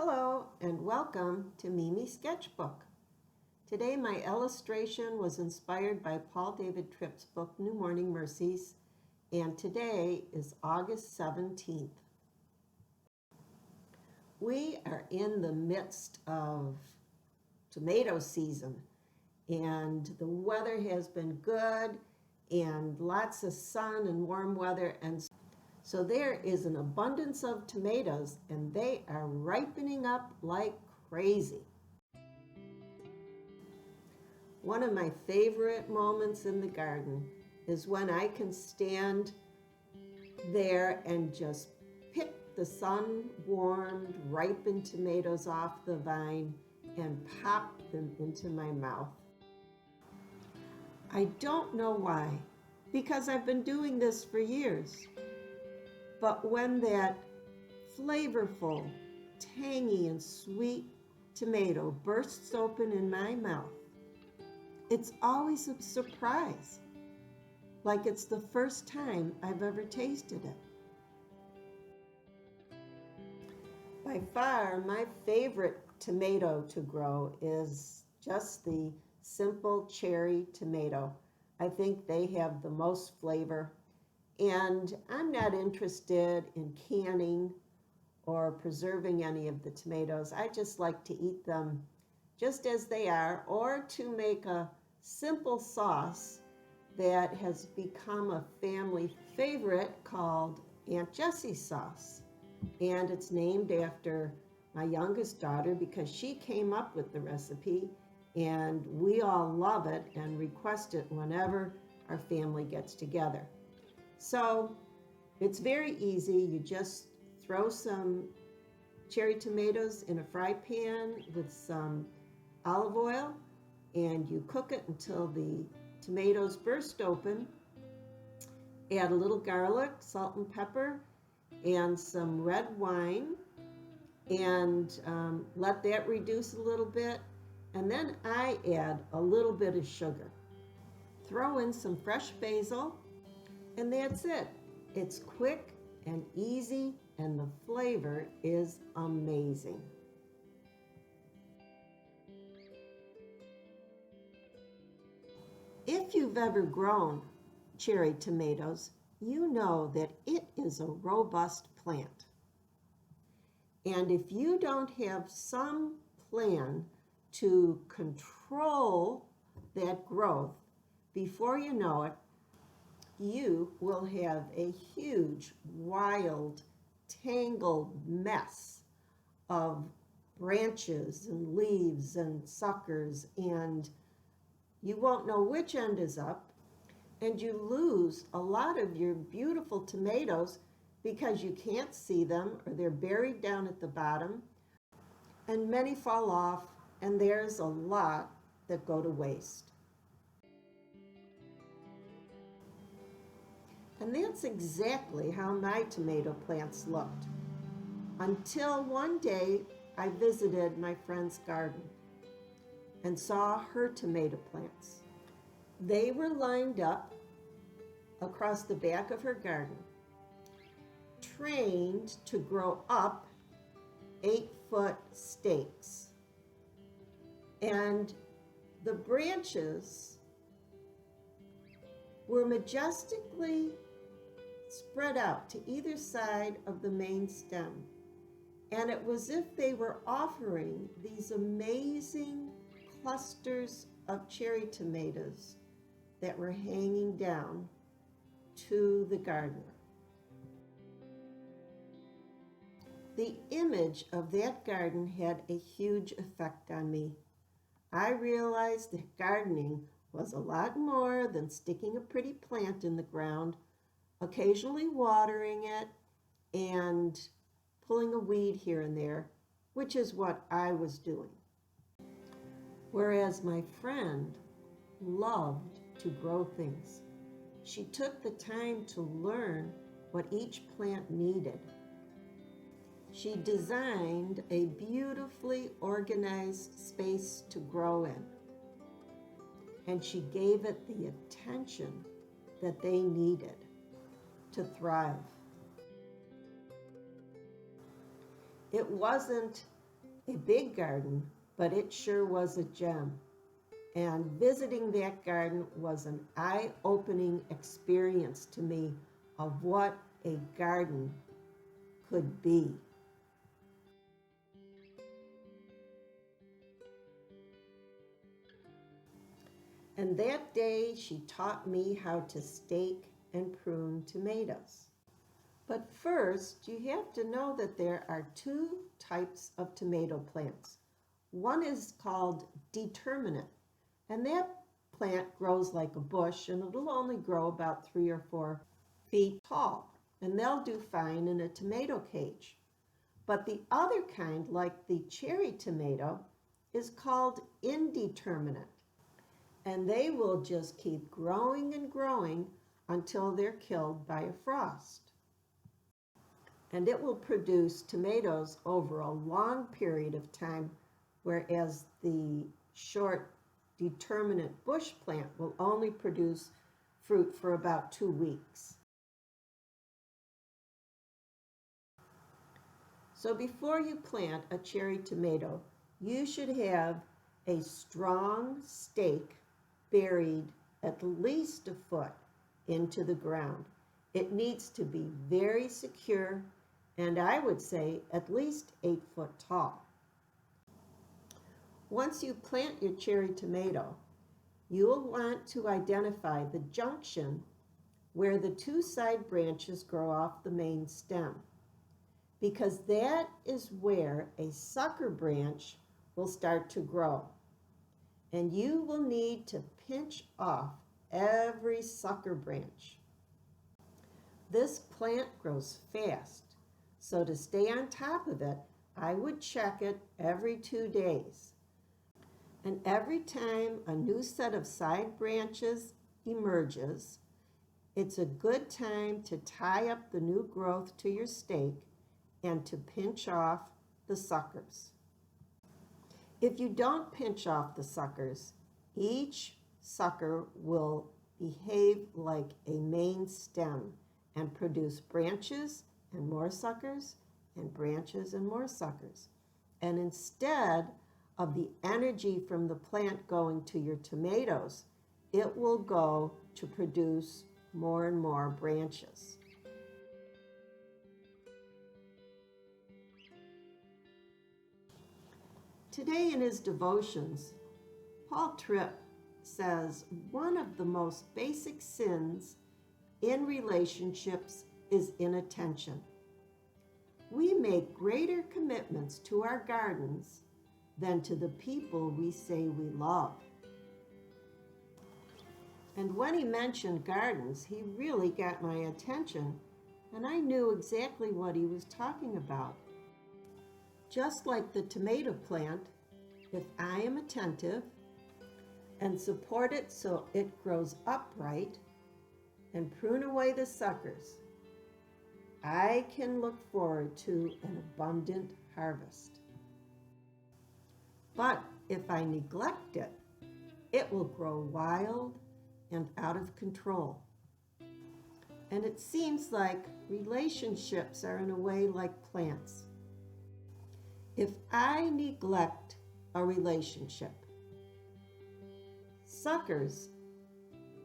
Hello and welcome to Mimi's Sketchbook. Today my illustration was inspired by Paul David Tripp's book New Morning Mercies, and today is August 17th. We are in the midst of tomato season and the weather has been good and lots of sun and warm weather, and so there is an abundance of tomatoes and they are ripening up like crazy. One of my favorite moments in the garden is when I can stand there and just pick the sun-warmed, ripened tomatoes off the vine and pop them into my mouth. I don't know why, because I've been doing this for years. But when that flavorful, tangy, and sweet tomato bursts open in my mouth, it's always a surprise, like it's the first time I've ever tasted it. By far, my favorite tomato to grow is just the simple cherry tomato. I think they have the most flavor. And I'm not interested in canning or preserving any of the tomatoes. I just like to eat them just as they are, or to make a simple sauce that has become a family favorite called Aunt Jessie's sauce. And it's named after my youngest daughter because she came up with the recipe and we all love it and request it whenever our family gets together. So it's very easy. You just throw some cherry tomatoes in a fry pan with some olive oil and you cook it until the tomatoes burst open. Add a little garlic, salt and pepper, and some red wine, and let that reduce a little bit. And then I add a little bit of sugar. Throw in some fresh basil. And that's it. It's quick and easy, and the flavor is amazing. If you've ever grown cherry tomatoes, you know that it is a robust plant. And if you don't have some plan to control that growth, before you know it, you will have a huge, wild, tangled mess of branches and leaves and suckers, and you won't know which end is up, and you lose a lot of your beautiful tomatoes because you can't see them or they're buried down at the bottom, and many fall off, and there's a lot that go to waste. And that's exactly how my tomato plants looked. Until one day I visited my friend's garden and saw her tomato plants. They were lined up across the back of her garden, trained to grow up 8-foot stakes. And the branches were majestically spread out to either side of the main stem. And it was as if they were offering these amazing clusters of cherry tomatoes that were hanging down to the gardener. The image of that garden had a huge effect on me. I realized that gardening was a lot more than sticking a pretty plant in the ground, occasionally watering it, and pulling a weed here and there, which is what I was doing. Whereas my friend loved to grow things. She took the time to learn what each plant needed. She designed a beautifully organized space to grow in, and she gave it the attention that they needed to thrive. It wasn't a big garden, but it sure was a gem. And visiting that garden was an eye-opening experience to me of what a garden could be. And that day she taught me how to stake and prune tomatoes. But first, you have to know that there are two types of tomato plants. One is called determinate, and that plant grows like a bush, and it'll only grow about 3 or 4 feet tall, and they'll do fine in a tomato cage. But the other kind, like the cherry tomato, is called indeterminate, and they will just keep growing and growing until they're killed by a frost. And it will produce tomatoes over a long period of time, whereas the short determinate bush plant will only produce fruit for about 2 weeks. So before you plant a cherry tomato, you should have a strong stake buried at least a foot into the ground. It needs to be very secure, and I would say at least 8 foot tall. Once you plant your cherry tomato, you will want to identify the junction where the 2 side branches grow off the main stem, because that is where a sucker branch will start to grow. And you will need to pinch off every sucker branch. This plant grows fast, so to stay on top of it, I would check it every 2 days. And every time a new set of side branches emerges, it's a good time to tie up the new growth to your stake and to pinch off the suckers. If you don't pinch off the suckers, each sucker will behave like a main stem and produce branches and more suckers and branches and more suckers. And instead of the energy from the plant going to your tomatoes, it will go to produce more and more branches. Today in his devotions, Paul Tripp says one of the most basic sins in relationships is inattention. We make greater commitments to our gardens than to the people we say we love. And when he mentioned gardens, he really got my attention, and I knew exactly what he was talking about. Just like the tomato plant, if I am attentive and support it so it grows upright and prune away the suckers, I can look forward to an abundant harvest. But if I neglect it, it will grow wild and out of control. And it seems like relationships are in a way like plants. If I neglect a relationship, suckers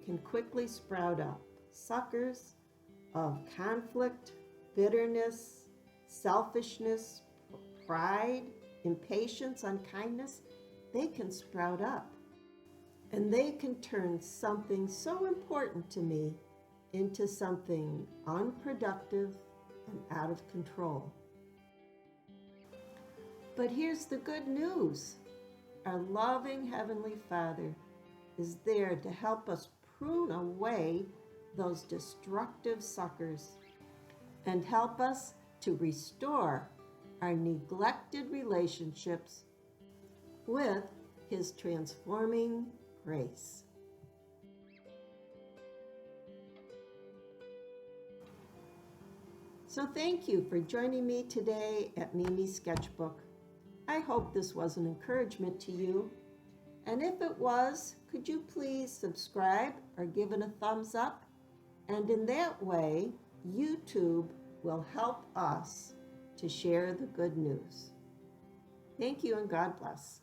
can quickly sprout up. Suckers of conflict, bitterness, selfishness, pride, impatience, unkindness, they can sprout up. And they can turn something so important to me into something unproductive and out of control. But here's the good news. Our loving Heavenly Father is there to help us prune away those destructive suckers and help us to restore our neglected relationships with His transforming grace. So thank you for joining me today at Mimi's Sketchbook. I hope this was an encouragement to you. And if it was, could you please subscribe or give it a thumbs up? And in that way, YouTube will help us to share the good news. Thank you and God bless.